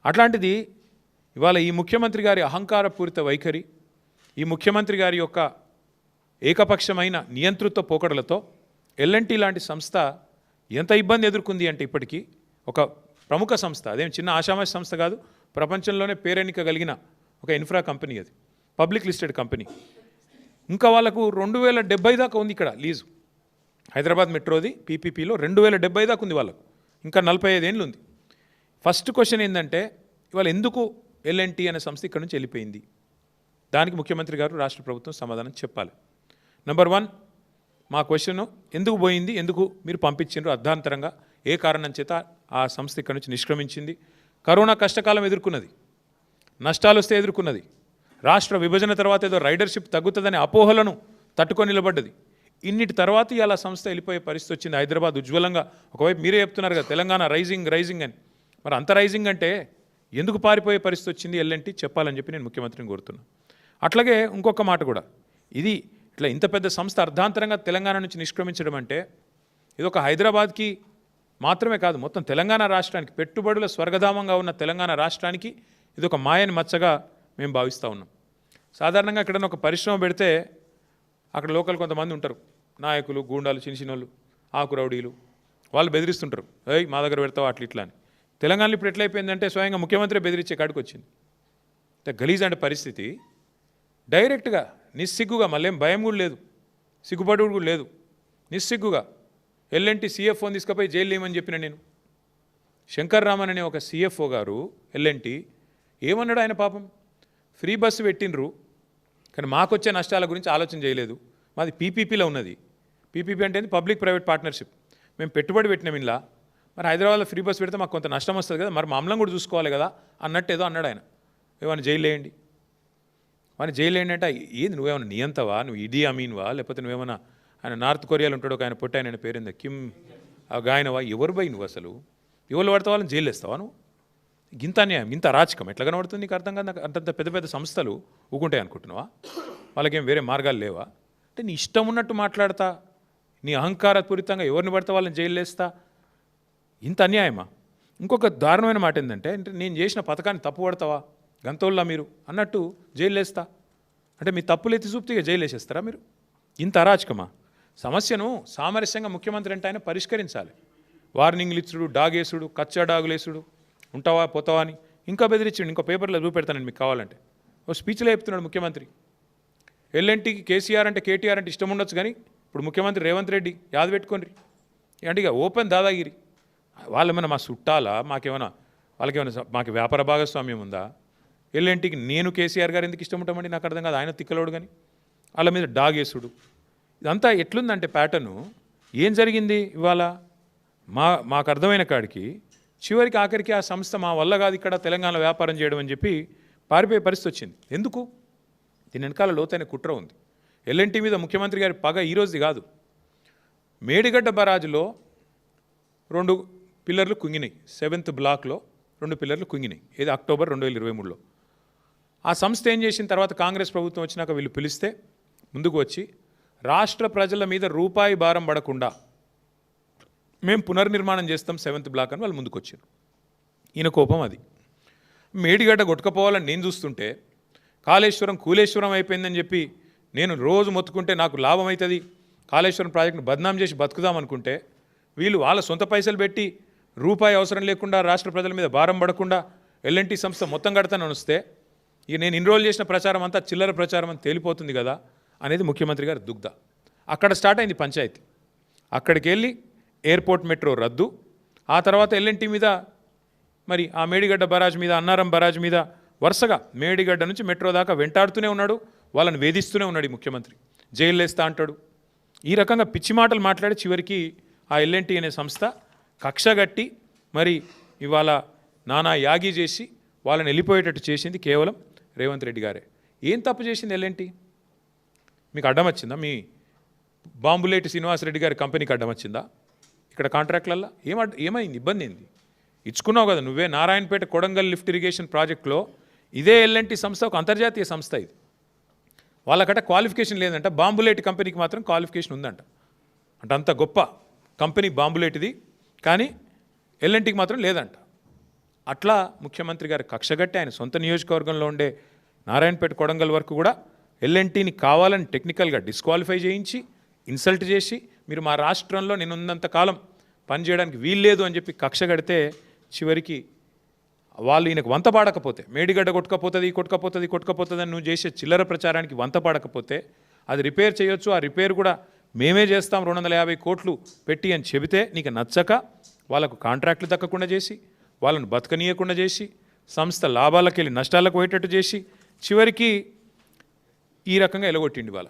అట్లాంటిది ఇవాళ ఈ ముఖ్యమంత్రి గారి అహంకారపూరిత వైఖరి, ఈ ముఖ్యమంత్రి గారి యొక్క ఏకపక్షమైన నియంతృత్వ పోకడలతో ఎల్ఎన్టీ లాంటి సంస్థ ఎంత ఇబ్బంది ఎదుర్కొంది అంటే ఇప్పటికీ ఒక ప్రముఖ సంస్థ, అదేం చిన్న ఆషామాషి సంస్థ కాదు, ప్రపంచంలోనే పేరెన్నిక కలిగిన ఒక ఇన్ఫ్రా కంపెనీ, అది పబ్లిక్ లిస్టెడ్ కంపెనీ. ఇంకా వాళ్ళకు 2070 దాకా ఉంది ఇక్కడ లీజు. హైదరాబాద్ మెట్రోది పీపీపీలో 2070 దాకా ఉంది వాళ్ళకు, ఇంకా 45 ఏళ్ళు ఉంది. ఫస్ట్ క్వశ్చన్ ఏంటంటే ఇవాళ ఎందుకు ఎల్ఎన్టీ అనే సంస్థ ఇక్కడ నుంచి వెళ్ళిపోయింది? దానికి ముఖ్యమంత్రి గారు, రాష్ట్ర ప్రభుత్వం సమాధానం చెప్పాలి. నెంబర్ 1, మా క్వశ్చన్ ఎందుకు పోయింది, ఎందుకు మీరు పంపించారు అర్ధాంతరంగా, ఏ కారణం చేత ఆ సంస్థ ఇక్కడ నుంచి నిష్క్రమించింది? కరోనా కష్టకాలం ఎదుర్కొన్నది, నష్టాలు వస్తే ఎదుర్కొన్నది, రాష్ట్ర విభజన తర్వాత ఏదో రైడర్షిప్ తగ్గుతుందనే అపోహలను తట్టుకొని నిలబడ్డది. ఇన్నిటి తర్వాత ఇలా సంస్థ వెళ్ళిపోయే పరిస్థితి వచ్చింది. హైదరాబాద్ ఉజ్వలంగా, ఒకవైపు మీరే చెప్తున్నారు కదా తెలంగాణ రైజింగ్ అని, మరి అంత రైజింగ్ అంటే ఎందుకు పారిపోయే పరిస్థితి వచ్చింది ఎల్ఎన్టీ చెప్పాలని చెప్పి నేను ముఖ్యమంత్రిని కోరుతున్నాను. అట్లాగే ఇంకొక మాట కూడా, ఇది ఇట్లా ఇంత పెద్ద సంస్థ అర్ధాంతరంగా తెలంగాణ నుంచి నిష్క్రమించడం అంటే ఇది ఒక హైదరాబాద్కి మాత్రమే కాదు, మొత్తం తెలంగాణ రాష్ట్రానికి, పెట్టుబడుల స్వర్గధామంగా ఉన్న తెలంగాణ రాష్ట్రానికి ఇది ఒక మాయని మచ్చగా మేము భావిస్తూ ఉన్నాం. సాధారణంగా ఎక్కడైనా ఒక పరిశ్రమ పెడితే అక్కడ లోకల్ కొంతమంది ఉంటారు, నాయకులు, గూండాలు, చిన్నోళ్ళు, ఆకు రౌడీలు, వాళ్ళు బెదిరిస్తుంటారు, ఏయ్ మా దగ్గర పెడతావు అట్లా ఇట్లా అని. తెలంగాణలో ఇప్పుడు ఎట్లయిపోయిందంటే స్వయంగా ముఖ్యమంత్రి బెదిరించే కాడికి వచ్చింది. గలీజ్ అంటే పరిస్థితి. డైరెక్ట్గా నిస్సిగ్గుగా, మళ్ళేం భయం కూడా లేదు, సిగ్గుపడు కూడా లేదు, నిస్సిగ్గుగా ఎల్ఎన్టీ సిఎఫ్ఓని తీసుకుపోయి జైలు వేయమని చెప్పిన నేను. శంకర్ రామన్ అనే ఒక సిఎఫ్ఓ గారు ఎల్ఎన్టీ ఏమన్నాడు? ఆయన పాపం ఫ్రీ బస్సు పెట్టినరు, కానీ మాకొచ్చే నష్టాల గురించి ఆలోచన చేయలేదు. మాది పీపీపీలో ఉన్నది. పీపీపీ అంటే పబ్లిక్ ప్రైవేట్ పార్ట్నర్షిప్. మేము పెట్టుబడి పెట్టినాం ఇలా, మరి హైదరాబాద్లో ఫ్రీ బస్సు పెడితే మాకు కొంత నష్టం వస్తుంది కదా, మరి మామూలు కూడా చూసుకోవాలి కదా అన్నట్టు ఏదో అన్నాడు ఆయన. ఏమైనా జైలు వేయండి, వాడిని జైలు వేయండి అంటే ఏది నువ్వేమైనా నియంతవా, నువ్వు ఇడీ అమీన్వా, లేకపోతే నువ్వేమైనా ఆయన నార్త్ కొరియాలో ఉంటాడు ఒక ఆయన పొట్టి ఆయన పేరుందా కిమ్ గాయనవా, ఎవరు పోయి నువ్వు అసలు ఎవరు పడితే వాళ్ళని జైలు వేస్తావా నువ్వు? గింత అన్యాయం, గింత అరాచకం ఎట్లా కనబడుతుంది నీకు అర్థం కాదు. అంతంత పెద్ద పెద్ద సంస్థలు ఊకుంటాయి అనుకుంటున్నావా? వాళ్ళకేం వేరే మార్గాలు లేవా? అంటే నీ ఇష్టం ఉన్నట్టు మాట్లాడతా, నీ అహంకారపూరితంగా ఎవరిని పడితే వాళ్ళని జైలు వేస్తా, ఇంత అన్యాయమా? ఇంకొక దారుణమైన మాట ఏంటంటే, నేను చేసిన పథకాన్ని తప్పు పడతావా గంతోళ్ళ మీరు అన్నట్టు జైలు వేస్తా అంటే మీ తప్పులు ఎత్తి చూపితే జైలు వేసేస్తారా మీరు? ఇంత అరాచకమా? సమస్యను సామరస్యంగా ముఖ్యమంత్రి అంటే ఆయన పరిష్కరించాలి. వార్నింగ్లు ఇచ్చుడు, డాగేసుడు, కచ్చా డాగులేసుడు, ఉంటావా పోతావా అని ఇంకా బెదిరించాడు. ఇంకో పేపర్లో చూపెడతానండి మీకు కావాలంటే. ఓ స్పీచ్లో చెప్తున్నాడు ముఖ్యమంత్రి, ఎల్ఎన్టీకి కేసీఆర్ అంటే కేటీఆర్ అంటే ఇష్టం ఉండొచ్చు, కానీ ఇప్పుడు ముఖ్యమంత్రి రేవంత్ రెడ్డి యాద పెట్టుకోండి అంటే ఇక ఓపెన్ దాదాగిరి. వాళ్ళేమైనా మా చుట్టాలా, వాళ్ళకేమైనా మాకు వ్యాపార భాగస్వామ్యం ఉందా? ఎల్ఎన్టీకి నేను కేసీఆర్ గారు ఎందుకు ఇష్టం ఉంటామండి నాకు అర్థం కాదు. ఆయన తిక్కలోడు కానీ వాళ్ళ మీద డాగేసుడు, ఇదంతా ఎట్లుందంటే ప్యాటర్ను. ఏం జరిగింది ఇవాళ మాకు అర్థమైన కాడికి చివరికి ఆఖరికి ఆ సంస్థ మా వల్ల కాదు ఇక్కడ తెలంగాణ వ్యాపారం చేయడం అని చెప్పి పారిపోయే పరిస్థితి వచ్చింది. ఎందుకు? దీని వెనకాల లోతైన కుట్ర ఉంది. ఎల్ఎన్టీ మీద ముఖ్యమంత్రి గారి పగ ఈరోజుది కాదు. మేడిగడ్డ బరాజులో 2 పిల్లర్లు కుంగినాయి, 7th బ్లాక్లో 2 పిల్లర్లు కుంగినాయి. ఇది అక్టోబర్ 2023లో. ఆ సంస్థ ఏం చేసిన తర్వాత కాంగ్రెస్ ప్రభుత్వం వచ్చినాక వీళ్ళు పిలిస్తే ముందుకు వచ్చి రాష్ట్ర ప్రజల మీద రూపాయి భారం పడకుండా మేము పునర్నిర్మాణం చేస్తాం 7th బ్లాక్ అని వాళ్ళు ముందుకు వచ్చారు. ఈయన కోపం అది. మేడిగడ్డ కొట్టుకపోవాలని నేను చూస్తుంటే కాళేశ్వరం కూలేశ్వరం అయిపోయిందని చెప్పి నేను రోజు మొత్తుకుంటే నాకు లాభం అవుతుంది, కాళేశ్వరం ప్రాజెక్టును బద్నాం చేసి బతుకుదాం అనుకుంటే వీళ్ళు వాళ్ళ సొంత పైసలు పెట్టి రూపాయి అవసరం లేకుండా రాష్ట్ర ప్రజల మీద భారం పడకుండా ఎల్ఎన్టీ సంస్థ మొత్తం కడతానని వస్తే ఇక నేను ఇన్రోల్ చేసిన ప్రచారం అంతా చిల్లర ప్రచారం అని తేలిపోతుంది కదా అనేది ముఖ్యమంత్రి గారి దుగ్ధ. అక్కడ స్టార్ట్ అయింది పంచాయతీ. అక్కడికి వెళ్ళి ఎయిర్పోర్ట్ మెట్రో రద్దు, ఆ తర్వాత ఎల్ఎన్టీ మీద, మరి ఆ మేడిగడ్డ బరాజ్ మీద, అన్నారం బరాజ్ మీద వరుసగా మేడిగడ్డ నుంచి మెట్రో దాకా వెంటాడుతూనే ఉన్నాడు, వాళ్ళని వేధిస్తూనే ఉన్నాడు ఈ ముఖ్యమంత్రి. జైలు వేస్తా అంటాడు. ఈ రకంగా పిచ్చి మాటలు మాట్లాడి చివరికి ఆ ఎల్ఎన్టీ అనే సంస్థ కక్షగట్టి మరి ఇవాళ నానా యాగి చేసి వాళ్ళని వెళ్ళిపోయేటట్టు చేసింది కేవలం రేవంత్ రెడ్డి గారే. ఏం తప్పు చేసింది ఎల్ఎన్టీ? మీకు అడ్డం వచ్చిందా? మీ బాంబులేటి శ్రీనివాసరెడ్డి గారి కంపెనీకి అడ్డం వచ్చిందా? ఇక్కడ కాంట్రాక్ట్లల్లో ఏమైంది? ఇబ్బంది ఏంది? ఇచ్చుకున్నావు కదా నువ్వే. నారాయణపేట కొడంగల్ లిఫ్ట్ ఇరిగేషన్ ప్రాజెక్టులో ఇదే ఎల్ఎన్టీ సంస్థ ఒక అంతర్జాతీయ సంస్థ. ఇది వాళ్ళకట క్వాలిఫికేషన్ లేదంట, బాంబులేటి కంపెనీకి మాత్రం క్వాలిఫికేషన్ ఉందంట. అంటే అంత గొప్ప కంపెనీ బాంబులేటిది, కానీ ఎల్ఎన్టీకి మాత్రం లేదంట. అట్లా ముఖ్యమంత్రి గారు కక్షగట్టి ఆయన సొంత నియోజకవర్గంలో ఉండే నారాయణపేట కొడంగల్ వరకు కూడా ఎల్ఎన్టీని కావాలని టెక్నికల్గా డిస్క్వాలిఫై చేయించి ఇన్సల్ట్ చేసి మీరు మా రాష్ట్రంలో నేను ఉన్నంత కాలం పనిచేయడానికి వీల్లేదు అని చెప్పి కక్ష కడితే చివరికి వాళ్ళు ఈయనకు వంత పాడకపోతే మేడిగడ్డ కొట్టుకపోతుంది అని నువ్వు చేసే చిల్లర ప్రచారానికి వంత పాడకపోతే అది రిపేర్ చేయొచ్చు, ఆ రిపేర్ కూడా మేమే చేస్తాం 250 కోట్లు పెట్టి అని చెబితే నీకు నచ్చక వాళ్ళకు కాంట్రాక్ట్లు దక్కకుండా చేసి వాళ్ళను బతకనీయకుండా చేసి సంస్థ లాభాలకు వెళ్ళి నష్టాలకు పోయేటట్టు చేసి చివరికి ఈ రకంగా ఎలగొట్టిండి వాళ్ళ